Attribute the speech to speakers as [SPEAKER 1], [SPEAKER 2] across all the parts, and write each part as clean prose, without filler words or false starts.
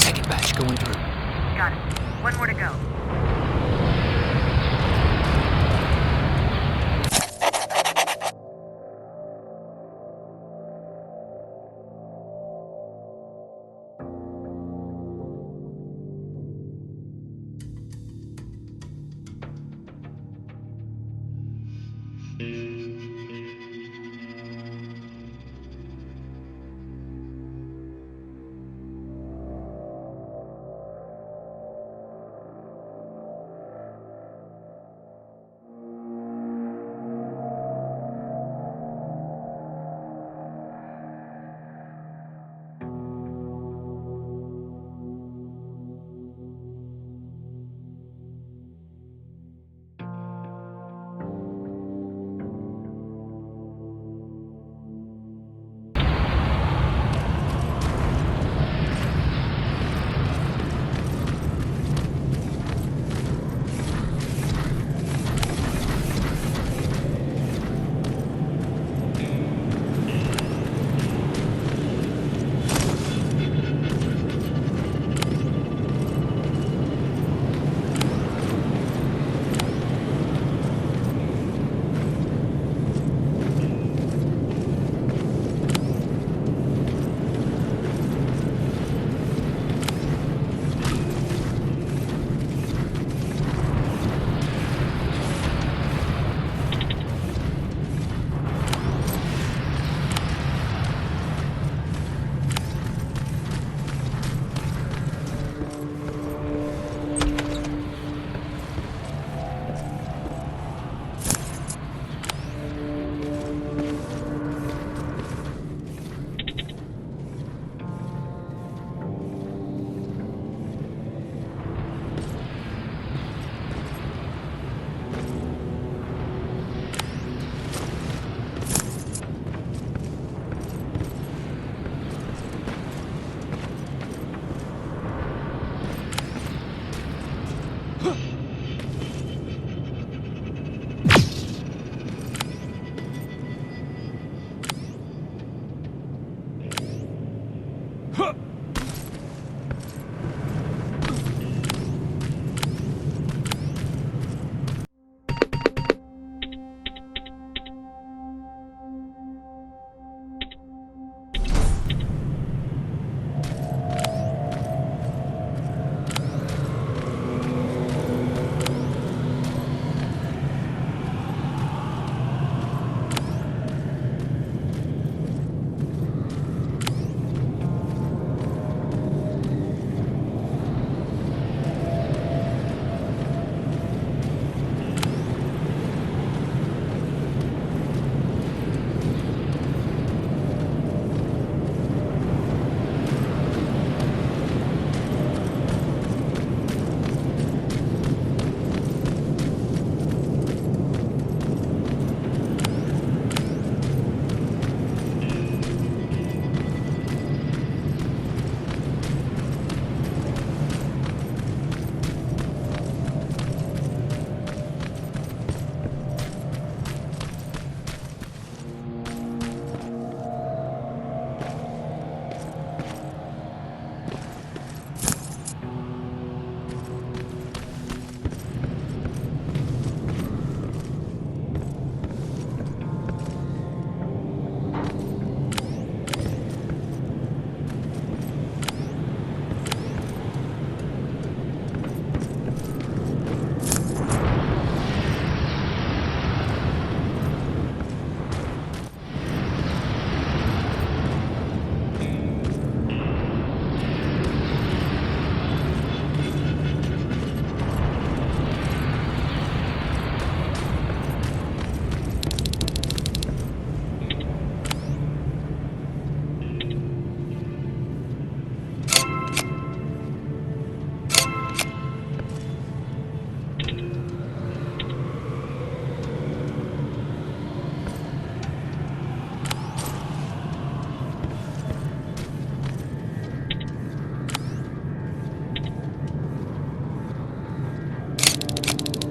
[SPEAKER 1] Second batch going through.
[SPEAKER 2] Got it. One more to go.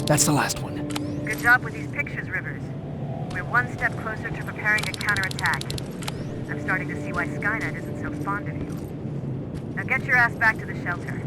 [SPEAKER 1] That's the last one.
[SPEAKER 2] Good job with these pictures, Rivers. We're one step closer to preparing a counterattack. I'm starting to see why Skynet isn't so fond of you. Now get your ass back to the shelter.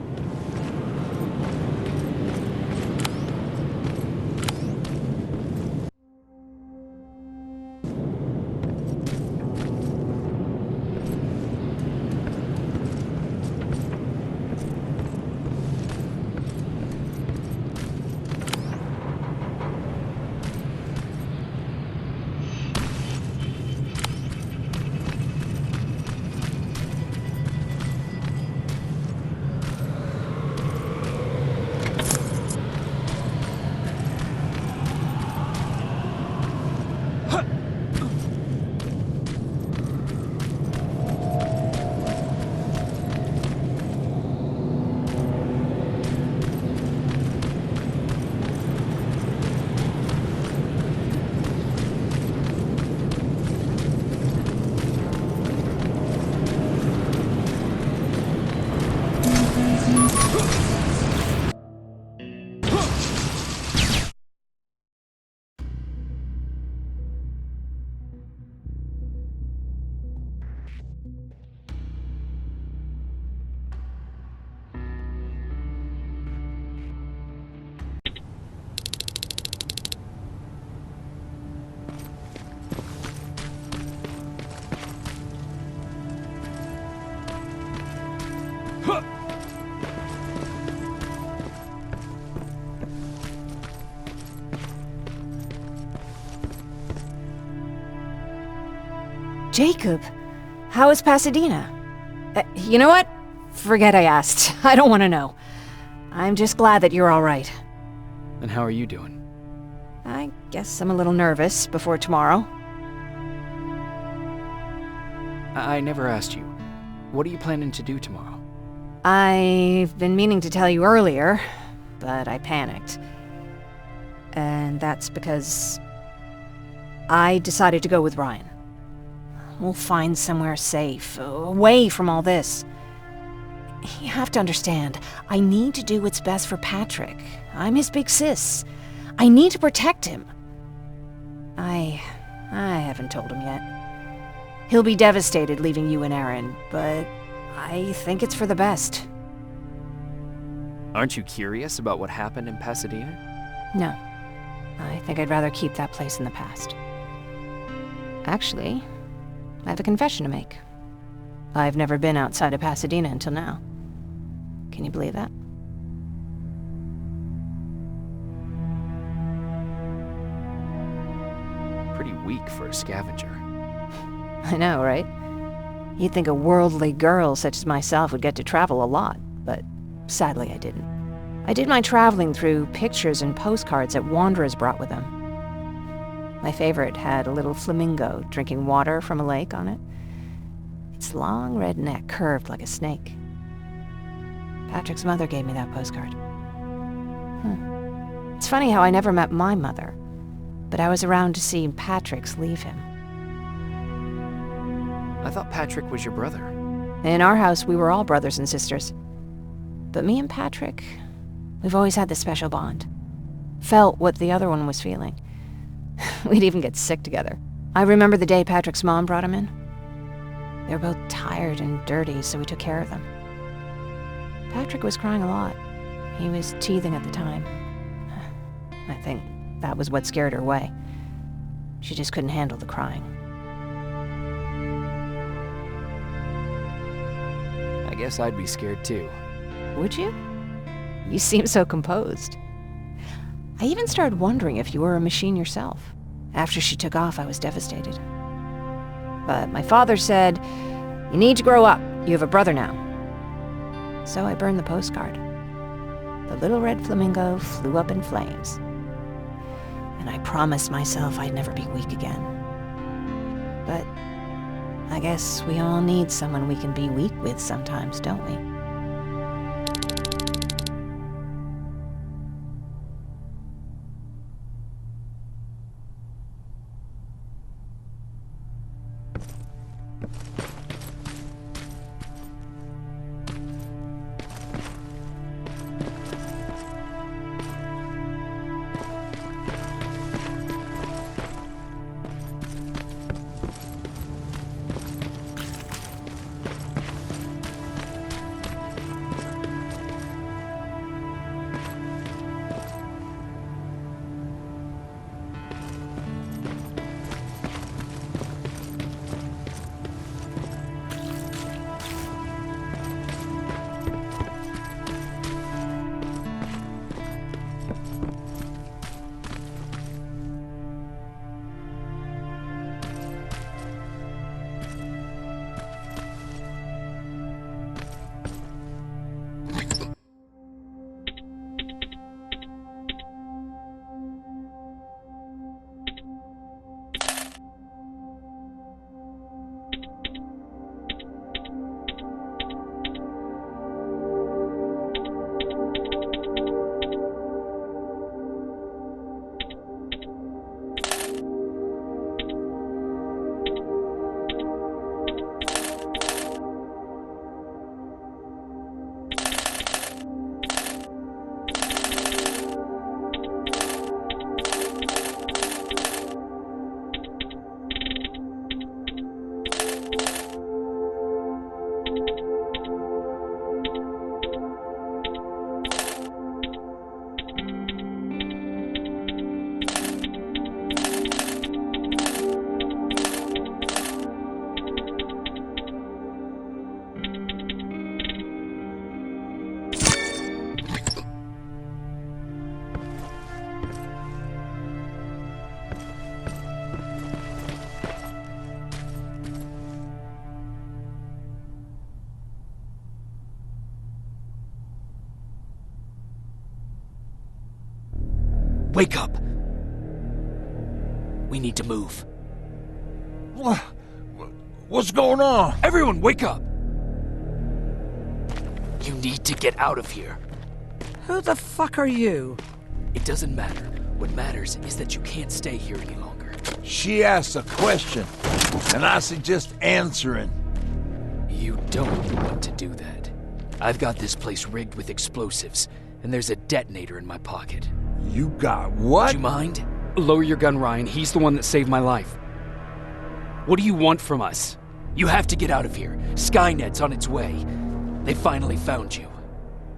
[SPEAKER 3] Jacob, how is Pasadena? You know what? Forget I asked. I don't want to know. I'm just glad that you're all right.
[SPEAKER 1] And how are you doing?
[SPEAKER 3] I guess I'm a little nervous before tomorrow.
[SPEAKER 1] I never asked you. What are you planning to do tomorrow?
[SPEAKER 3] I've been meaning to tell you earlier, but I panicked. And that's because I decided to go with Ryan. We'll find somewhere safe, away from all this. You have to understand, I need to do what's best for Patrick. I'm his big sis. I need to protect him. I haven't told him yet. He'll be devastated leaving you and Aaron, but I think it's for the best.
[SPEAKER 1] Aren't you curious about what happened in Pasadena?
[SPEAKER 3] No. I think I'd rather keep that place in the past. Actually, I have a confession to make. I've never been outside of Pasadena until now. Can you believe that?
[SPEAKER 1] Pretty weak for a scavenger.
[SPEAKER 3] I know, right? You'd think a worldly girl such as myself would get to travel a lot, but sadly I didn't. I did my traveling through pictures and postcards that wanderers brought with them. My favorite had a little flamingo drinking water from a lake on it. Its long red neck curved like a snake. Patrick's mother gave me that postcard. It's funny how I never met my mother, but I was around to see Patrick's leave him.
[SPEAKER 1] I thought Patrick was your brother.
[SPEAKER 3] In our house, we were all brothers and sisters. But me and Patrick, we've always had this special bond. Felt what the other one was feeling. We'd even get sick together. I remember the day Patrick's mom brought him in. They were both tired and dirty, so we took care of them. Patrick was crying a lot. He was teething at the time. I think that was what scared her away. She just couldn't handle the crying.
[SPEAKER 1] I guess I'd be scared too.
[SPEAKER 3] Would you? You seem so composed. I even started wondering if you were a machine yourself. After she took off, I was devastated. But my father said, "You need to grow up. You have a brother now." So I burned the postcard. The little red flamingo flew up in flames. And I promised myself I'd never be weak again. But I guess we all need someone we can be weak with sometimes, don't we?
[SPEAKER 4] wake up! We need to move.
[SPEAKER 5] What's going on?
[SPEAKER 4] Everyone, wake up! You need to get out of here.
[SPEAKER 6] Who the fuck are you?
[SPEAKER 4] It doesn't matter. What matters is that you can't stay here any longer.
[SPEAKER 5] She asked a question, and I suggest answering.
[SPEAKER 4] You don't want to do that. I've got this place rigged with explosives, and there's a detonator in my pocket.
[SPEAKER 5] You got what?
[SPEAKER 4] Do you mind? Lower your gun, Ryan. He's the one that saved my life. What do you want from us? You have to get out of here. Skynet's on its way. They finally found you.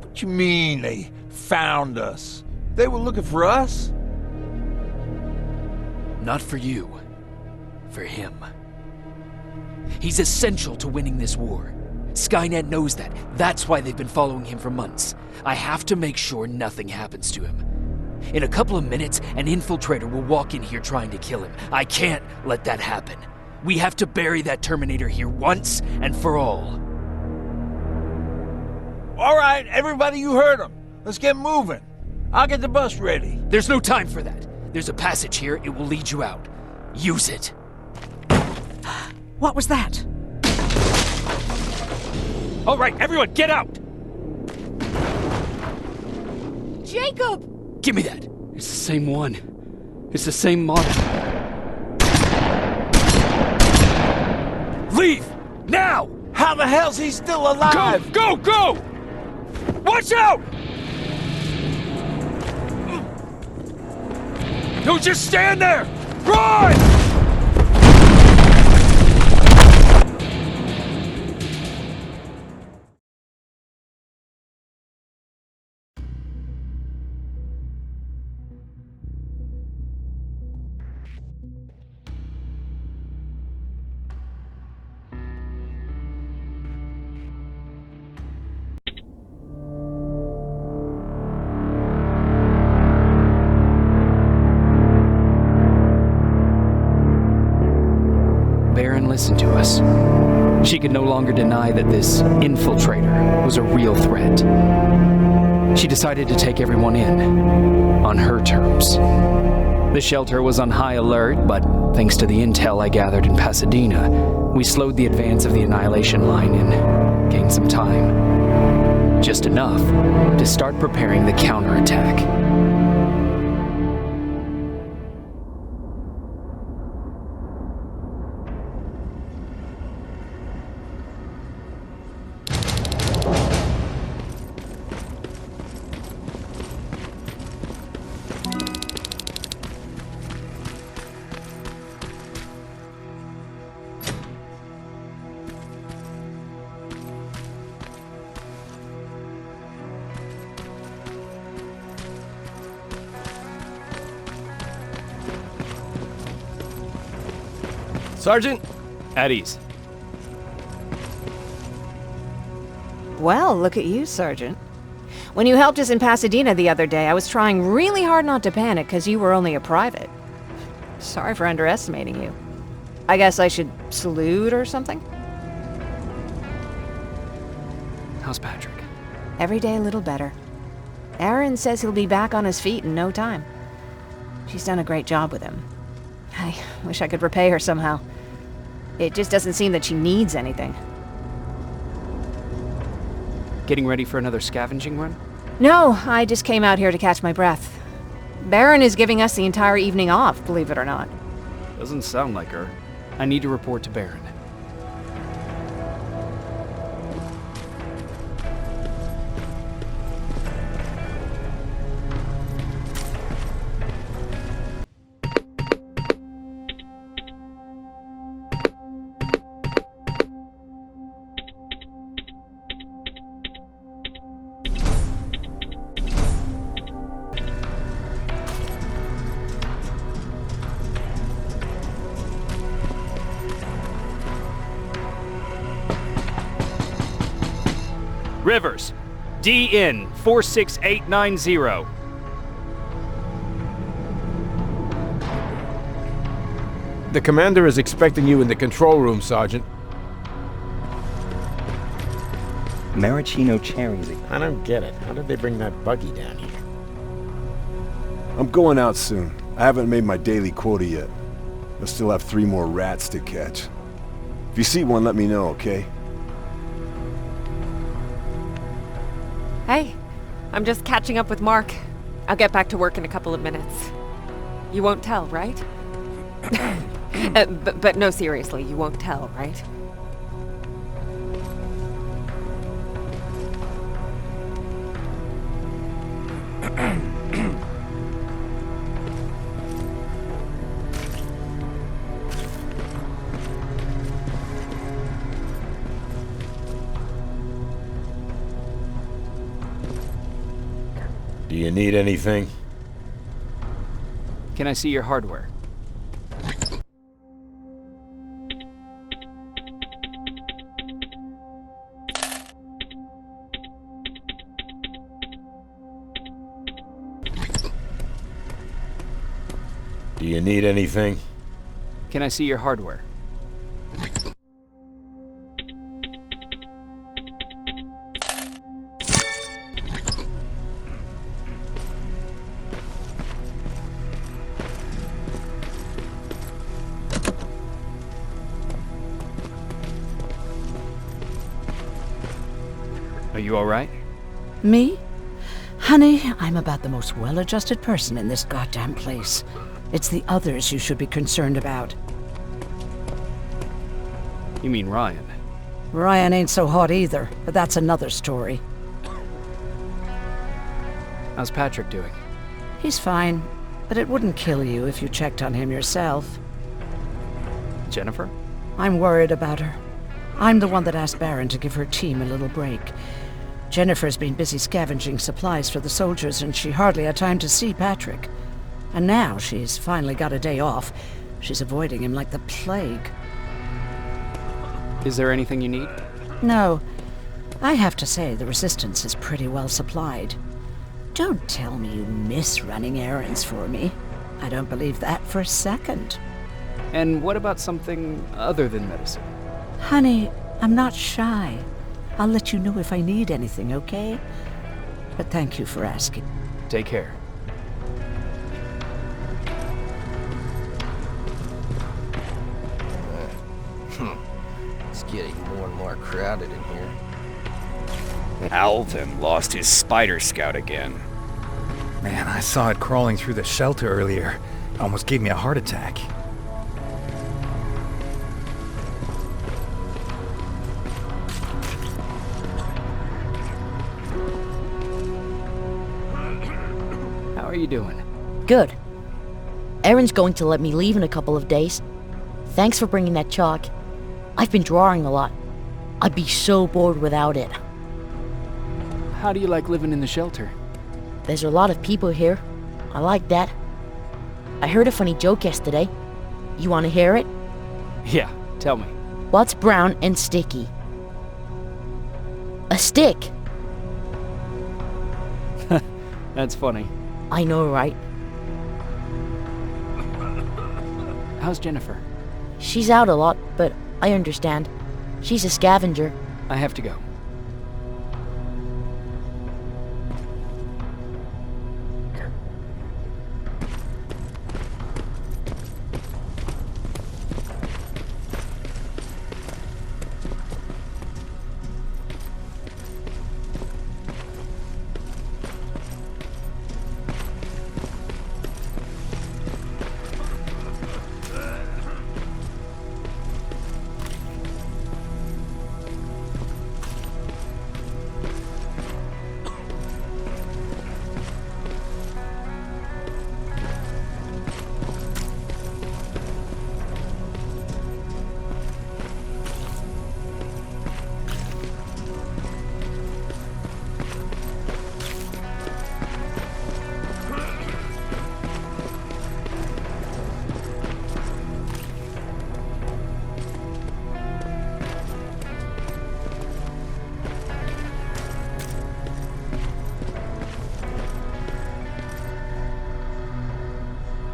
[SPEAKER 5] What you mean they found us? They were looking for us?
[SPEAKER 4] Not for you. For him. He's essential to winning this war. Skynet knows that. That's why they've been following him for months. I have to make sure nothing happens to him. In a couple of minutes, an infiltrator will walk in here trying to kill him. I can't let that happen. We have to bury that Terminator here once and for all.
[SPEAKER 5] All right, everybody, you heard him. Let's get moving. I'll get the bus ready.
[SPEAKER 4] There's no time for that. There's a passage here. It will lead you out. Use it.
[SPEAKER 6] What was that?
[SPEAKER 4] All right, everyone, get out!
[SPEAKER 6] Jacob!
[SPEAKER 4] Give me that. It's the same one. It's the same model. Leave! Now!
[SPEAKER 5] How the hell's he still alive?
[SPEAKER 4] Go! Go! Go! Watch out! Don't just stand there! Run! Listen to us. She could no longer deny that this infiltrator was a real threat. She decided to take everyone in, on her terms. The shelter was on high alert, but thanks to the intel I gathered in Pasadena, we slowed the advance of the Annihilation Line and gained some time. Just enough to start preparing the counterattack.
[SPEAKER 7] Sergeant, at ease.
[SPEAKER 3] Well, look at you, Sergeant. When you helped us in Pasadena the other day, I was trying really hard not to panic because you were only a private. Sorry for underestimating you. I guess I should salute or something?
[SPEAKER 1] How's Patrick?
[SPEAKER 3] Every day a little better. Aaron says he'll be back on his feet in no time. She's done a great job with him. I wish I could repay her somehow. It just doesn't seem that she needs anything.
[SPEAKER 1] Getting ready for another scavenging run?
[SPEAKER 3] No, I just came out here to catch my breath. Baron is giving us the entire evening off, believe it or not.
[SPEAKER 1] Doesn't sound like her. I need to report to Baron. Rivers, DN 46890.
[SPEAKER 7] The commander is expecting you in the control room, Sergeant.
[SPEAKER 8] Maraschino cherries.
[SPEAKER 9] I don't get it. How did they bring that buggy down here?
[SPEAKER 8] I'm going out soon. I haven't made my daily quota yet. I still have 3 more rats to catch. If you see one, let me know, okay?
[SPEAKER 9] Hey, I'm just catching up with Mark. I'll get back to work in a couple of minutes. You won't tell, right? But no, seriously, you won't tell, right?
[SPEAKER 8] Do you need anything?
[SPEAKER 1] Can I see your hardware?
[SPEAKER 8] Do you need anything?
[SPEAKER 1] Can I see your hardware? Are you alright?
[SPEAKER 6] Me? Honey, I'm about the most well-adjusted person in this goddamn place. It's the others you should be concerned about.
[SPEAKER 1] You mean Ryan?
[SPEAKER 6] Ryan ain't so hot either, but that's another story.
[SPEAKER 1] How's Patrick doing?
[SPEAKER 6] He's fine, but it wouldn't kill you if you checked on him yourself.
[SPEAKER 1] Jennifer?
[SPEAKER 6] I'm worried about her. I'm the one that asked Baron to give her team a little break. Jennifer's been busy scavenging supplies for the soldiers, and she hardly had time to see Patrick. And now she's finally got a day off. She's avoiding him like the plague.
[SPEAKER 1] Is there anything you need?
[SPEAKER 6] No. I have to say the Resistance is pretty well supplied. Don't tell me you miss running errands for me. I don't believe that for a second.
[SPEAKER 1] And what about something other than medicine?
[SPEAKER 6] Honey, I'm not shy. I'll let you know if I need anything, okay? But thank you for asking.
[SPEAKER 1] Take care.
[SPEAKER 10] It's getting more and more crowded in here.
[SPEAKER 11] Alvin lost his Spider Scout again.
[SPEAKER 12] Man, I saw it crawling through the shelter earlier. Almost gave me a heart attack.
[SPEAKER 1] How are you doing?
[SPEAKER 13] Good. Erin's going to let me leave in a couple of days. Thanks for bringing that chalk. I've been drawing a lot. I'd be so bored without it.
[SPEAKER 1] How do you like living in the shelter?
[SPEAKER 13] There's a lot of people here. I like that. I heard a funny joke yesterday. You want to hear it?
[SPEAKER 1] Yeah, tell me.
[SPEAKER 13] What's brown and sticky? A stick.
[SPEAKER 1] That's funny.
[SPEAKER 13] I know, right?
[SPEAKER 1] How's Jennifer?
[SPEAKER 13] She's out a lot, but I understand. She's a scavenger.
[SPEAKER 1] I have to go.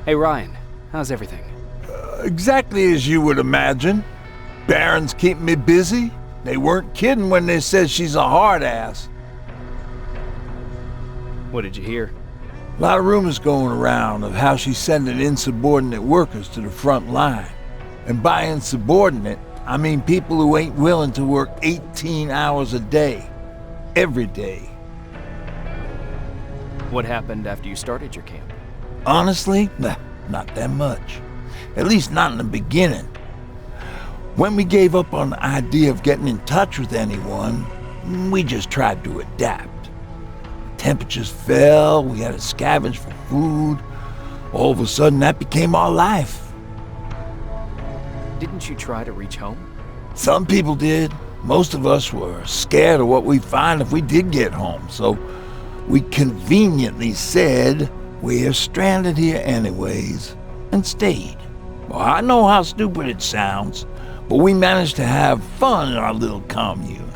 [SPEAKER 1] Hey Ryan, how's everything?
[SPEAKER 5] Exactly as you would imagine. Baron's keeping me busy. They weren't kidding when they said she's a hard ass.
[SPEAKER 1] What did you hear?
[SPEAKER 5] A lot of rumors going around of how she's sending insubordinate workers to the front line. And by insubordinate, I mean people who ain't willing to work 18 hours a day, every day.
[SPEAKER 1] What happened after you started your camp?
[SPEAKER 5] Honestly, not that much. At least not in the beginning. When we gave up on the idea of getting in touch with anyone, we just tried to adapt. Temperatures fell, we had to scavenge for food. All of a sudden, that became our life.
[SPEAKER 1] Didn't you try to reach home?
[SPEAKER 5] Some people did. Most of us were scared of what we'd find if we did get home, so we conveniently said we're stranded here anyways, and stayed. Well, I know how stupid it sounds, but we managed to have fun in our little commune.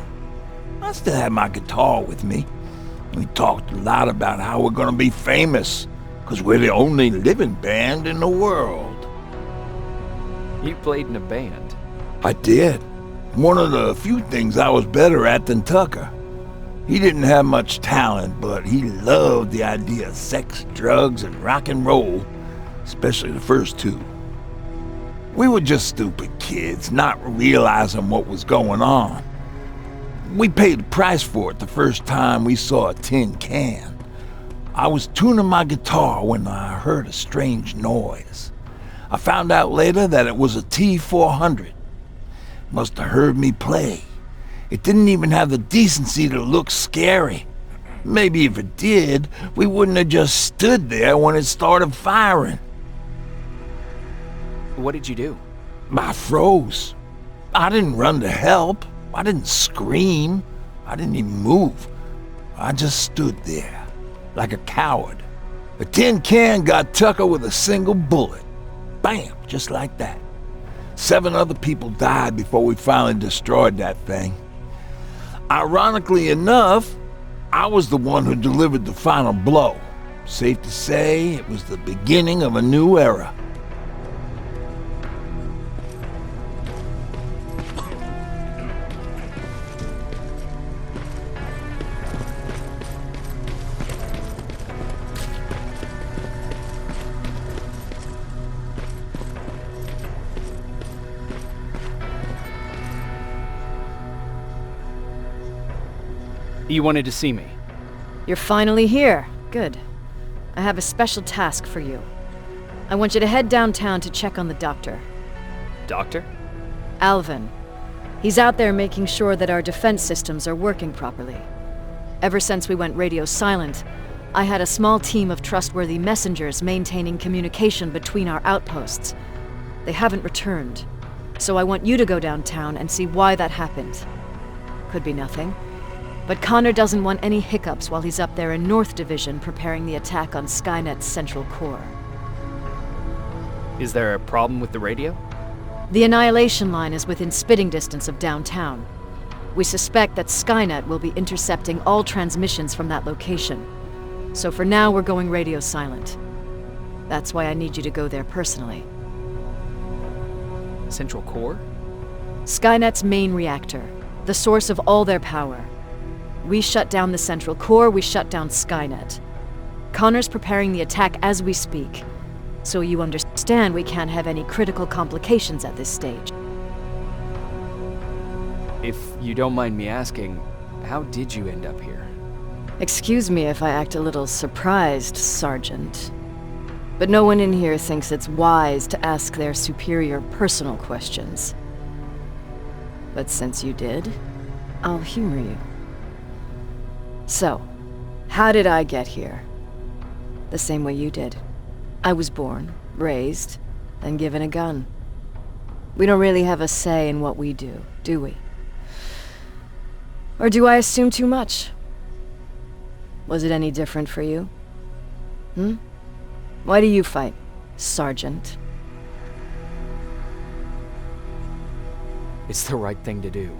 [SPEAKER 5] I still had my guitar with me. We talked a lot about how we're gonna be famous, because we're the only living band in the world.
[SPEAKER 1] You played in a band?
[SPEAKER 5] I did. One of the few things I was better at than Tucker. He didn't have much talent, but he loved the idea of sex, drugs, and rock and roll, especially the first two. We were just stupid kids, not realizing what was going on. We paid the price for it the first time we saw a tin can. I was tuning my guitar when I heard a strange noise. I found out later that it was a T-400. Must have heard me play. It didn't even have the decency to look scary. Maybe if it did, we wouldn't have just stood there when it started firing.
[SPEAKER 1] What did you do?
[SPEAKER 5] I froze. I didn't run to help. I didn't scream. I didn't even move. I just stood there, like a coward. The tin can got Tucker with a single bullet. Bam, just like that. 7 other people died before we finally destroyed that thing. Ironically enough, I was the one who delivered the final blow. Safe to say, it was the beginning of a new era.
[SPEAKER 1] You wanted to see me?
[SPEAKER 3] You're finally here. Good. I have a special task for you. I want you to head downtown to check on the doctor.
[SPEAKER 1] Doctor?
[SPEAKER 3] Alvin. He's out there making sure that our defense systems are working properly. Ever since we went radio silent, I had a small team of trustworthy messengers maintaining communication between our outposts. They haven't returned, so I want you to go downtown and see why that happened. Could be nothing. But Connor doesn't want any hiccups while he's up there in North Division preparing the attack on Skynet's central core.
[SPEAKER 1] Is there a problem with the radio?
[SPEAKER 3] The Annihilation line is within spitting distance of downtown. We suspect that Skynet will be intercepting all transmissions from that location. So for now, we're going radio silent. That's why I need you to go there personally.
[SPEAKER 1] Central core?
[SPEAKER 3] Skynet's main reactor, the source of all their power. We shut down the central core, we shut down Skynet. Connor's preparing the attack as we speak, so you understand we can't have any critical complications at this stage.
[SPEAKER 1] If you don't mind me asking, how did you end up here?
[SPEAKER 3] Excuse me if I act a little surprised, Sergeant. But no one in here thinks it's wise to ask their superior personal questions. But since you did, I'll humor you. So, how did I get here? The same way you did. I was born, raised, and given a gun. We don't really have a say in what we do we? Or do I assume too much? Was it any different for you? Why do you fight, Sergeant?
[SPEAKER 1] It's the right thing to do.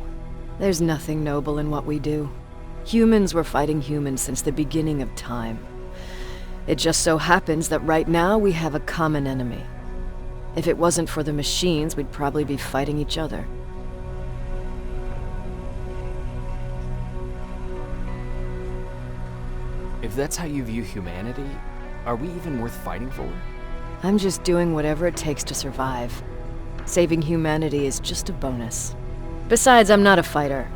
[SPEAKER 3] There's nothing noble in what we do. Humans were fighting humans since the beginning of time. It just so happens that right now we have a common enemy. If it wasn't for the machines, we'd probably be fighting each other.
[SPEAKER 1] If that's how you view humanity, Are we even worth fighting for?
[SPEAKER 3] I'm just doing whatever it takes to survive. Saving humanity is just a bonus. Besides, I'm not a fighter.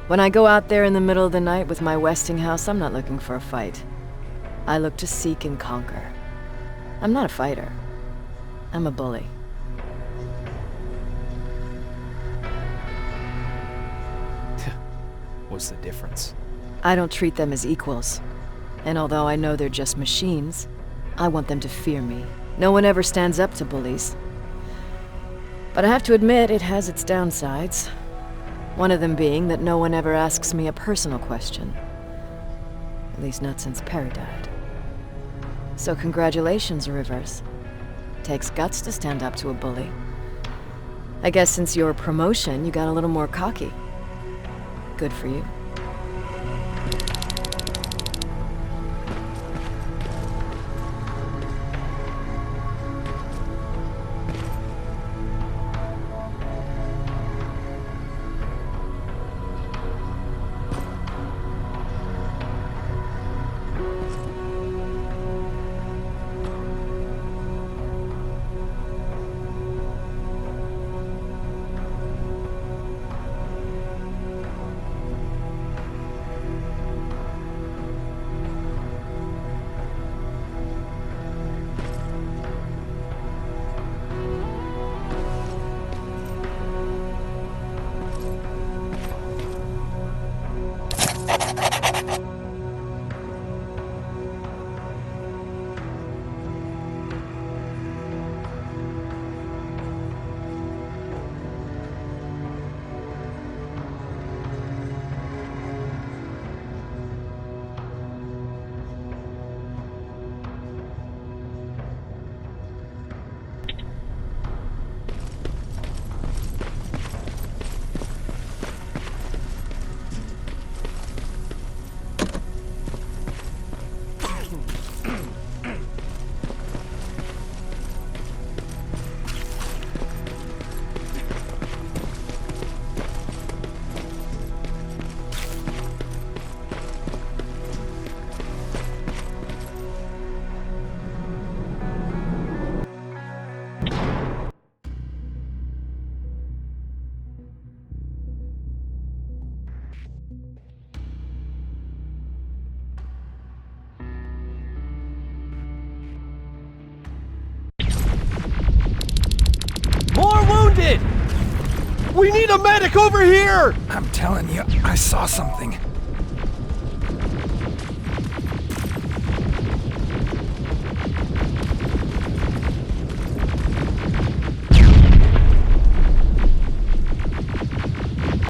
[SPEAKER 3] When I go out there in the middle of the night with my Westinghouse, I'm not looking for a fight. I look to seek and conquer. I'm not a fighter. I'm a bully.
[SPEAKER 1] What's the difference?
[SPEAKER 3] I don't treat them as equals. And although I know they're just machines, I want them to fear me. No one ever stands up to bullies. But I have to admit, it has its downsides. One of them being that no one ever asks me a personal question. At least not since Perry died. So congratulations, Rivers. Takes guts to stand up to a bully. I guess since your promotion, you got a little more cocky. Good for you.
[SPEAKER 7] More wounded! We need a medic over here!
[SPEAKER 12] I'm telling you, I saw something.